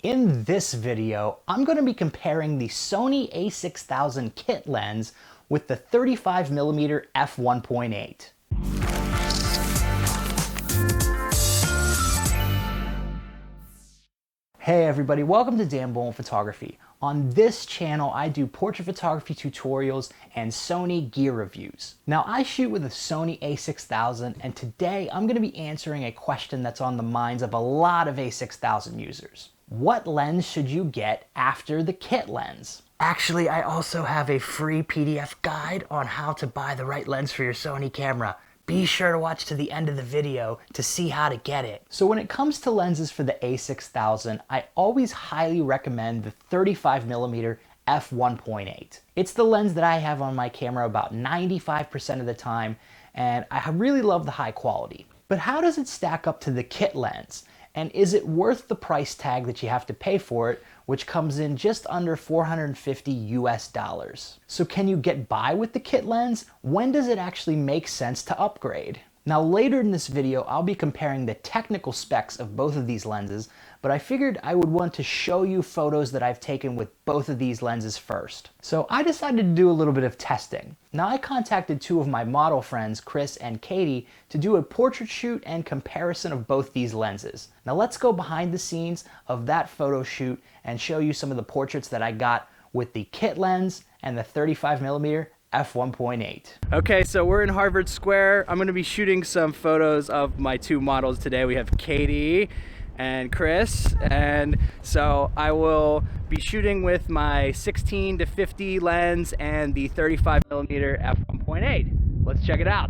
In this video, I'm going to be comparing the Sony A6000 kit lens with the 35mm f1.8. Hey everybody, welcome to Dan Bullman Photography. On this channel, I do portrait photography tutorials and Sony gear reviews. Now, I shoot with a Sony A6000, and today I'm going to be answering a question that's on the minds of a lot of A6000 users. What lens should you get after the kit lens? Actually, I also have a free PDF guide on how to buy the right lens for your Sony camera. Be sure to watch to the end of the video to see how to get it. So when it comes to lenses for the A6000, I always highly recommend the 35mm f1.8. It's the lens that I have on my camera about 95% of the time, and I really love the high quality. But how does it stack up to the kit lens? And is it worth the price tag that you have to pay for it, which comes in just under $450 US? So can you get by with the kit lens? When does it actually make sense to upgrade? Now later in this video, I'll be comparing the technical specs of both of these lenses, but I figured I would want to show you photos that I've taken with both of these lenses first. So I decided to do a little bit of testing. Now I contacted two of my model friends, Chris and Katie, to do a portrait shoot and comparison of both these lenses. Now let's go behind the scenes of that photo shoot and show you some of the portraits that I got with the kit lens and the 35mm f1.8. Okay, so we're in Harvard Square. I'm gonna be shooting some photos of my two models today. We have Katie and Chris, and so I will be shooting with my 16-50 lens and the 35mm f1.8. Let's check it out.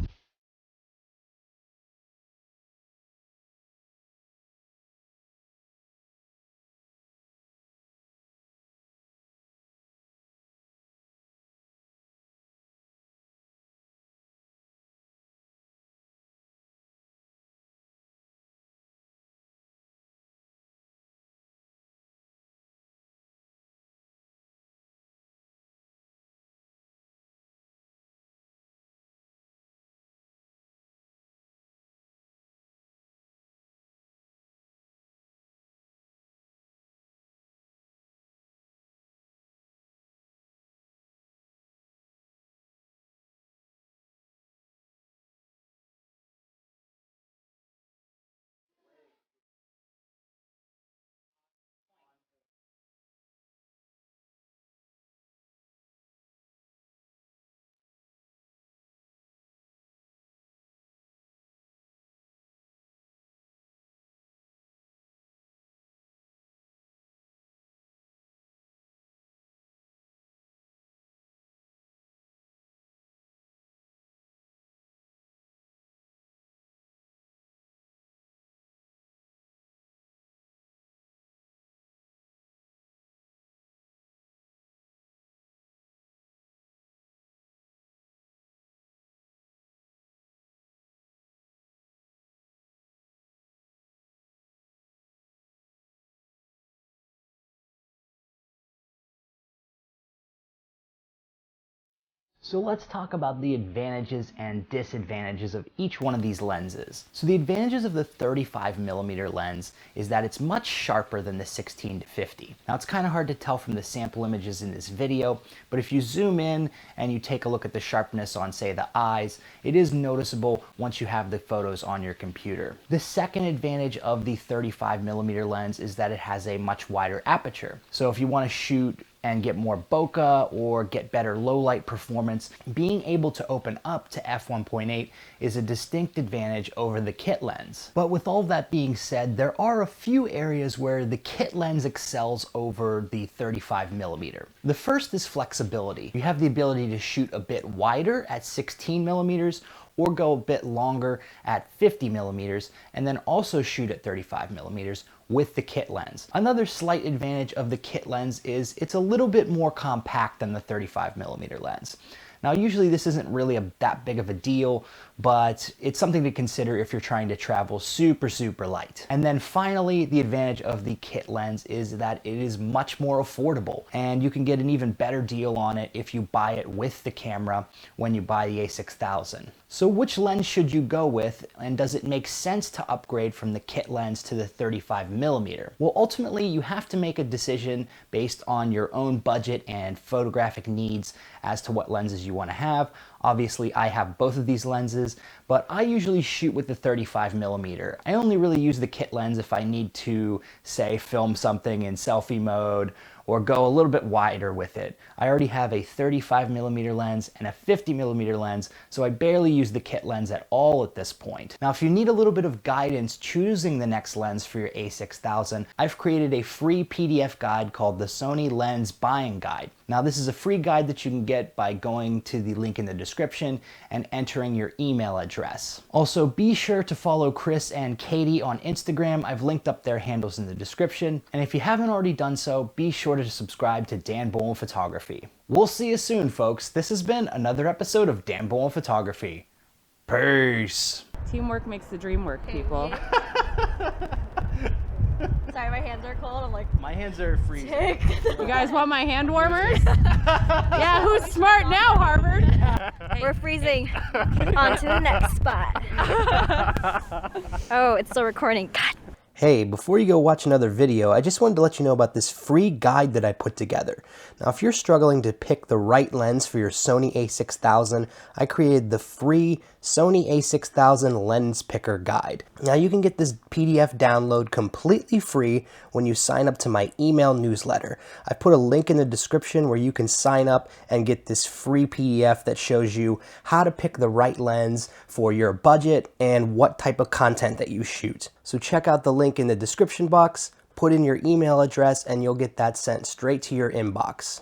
So let's talk about the advantages and disadvantages of each one of these lenses. So the advantages of the 35mm lens is that it's much sharper than the 16-50. Now it's kind of hard to tell from the sample images in this video, but if you zoom in and you take a look at the sharpness on, say, the eyes, it is noticeable once you have the photos on your computer. The second advantage of the 35mm lens is that it has a much wider aperture. So if you want to shoot and get more bokeh or get better low light performance, being able to open up to f1.8 is a distinct advantage over the kit lens. But with all that being said, there are a few areas where the kit lens excels over the 35mm. The first is flexibility. You have the ability to shoot a bit wider at 16mm or go a bit longer at 50mm, and then also shoot at 35mm with the kit lens. Another slight advantage of the kit lens is it's a little bit more compact than the 35mm lens. Now usually this isn't really that big of a deal but it's something to consider if you're trying to travel super, super light. And then finally, the advantage of the kit lens is that it is much more affordable, and you can get an even better deal on it if you buy it with the camera when you buy the A6000. So which lens should you go with, and does it make sense to upgrade from the kit lens to the 35mm? Well, ultimately you have to make a decision based on your own budget and photographic needs as to what lenses you want to have. Obviously I have both of these lenses, but I usually shoot with the 35mm. I only really use the kit lens if I need to, say, film something in selfie mode or go a little bit wider with it. I already have a 35mm lens and a 50mm lens, so I barely use the kit lens at all at this point. Now, if you need a little bit of guidance choosing the next lens for your A6000, I've created a free PDF guide called the Sony Lens Buying Guide. Now, this is a free guide that you can get by going to the link in the description and entering your email address. Also, be sure to follow Chris and Katie on Instagram. I've linked up their handles in the description. And if you haven't already done so, be sure to subscribe to Dan Bullman Photography. We'll see you soon, folks. This has been another episode of Dan Bullman Photography. Peace. Teamwork makes the dream work, people. Sorry, my hands are cold. I'm like, My hands are freezing. You guys want my hand warmers? Yeah, who's smart now, Harvard? we're freezing. On to the next spot. Oh, it's still recording. God. Hey, before you go watch another video, I just wanted to let you know about this free guide that I put together. Now, if you're struggling to pick the right lens for your Sony A6000, I created the free Sony A6000 Lens Picker Guide. Now, you can get this PDF download completely free when you sign up to my email newsletter. I put a link in the description where you can sign up and get this free PDF that shows you how to pick the right lens for your budget and what type of content that you shoot. So check out the link in the description box, put in your email address, and you'll get that sent straight to your inbox.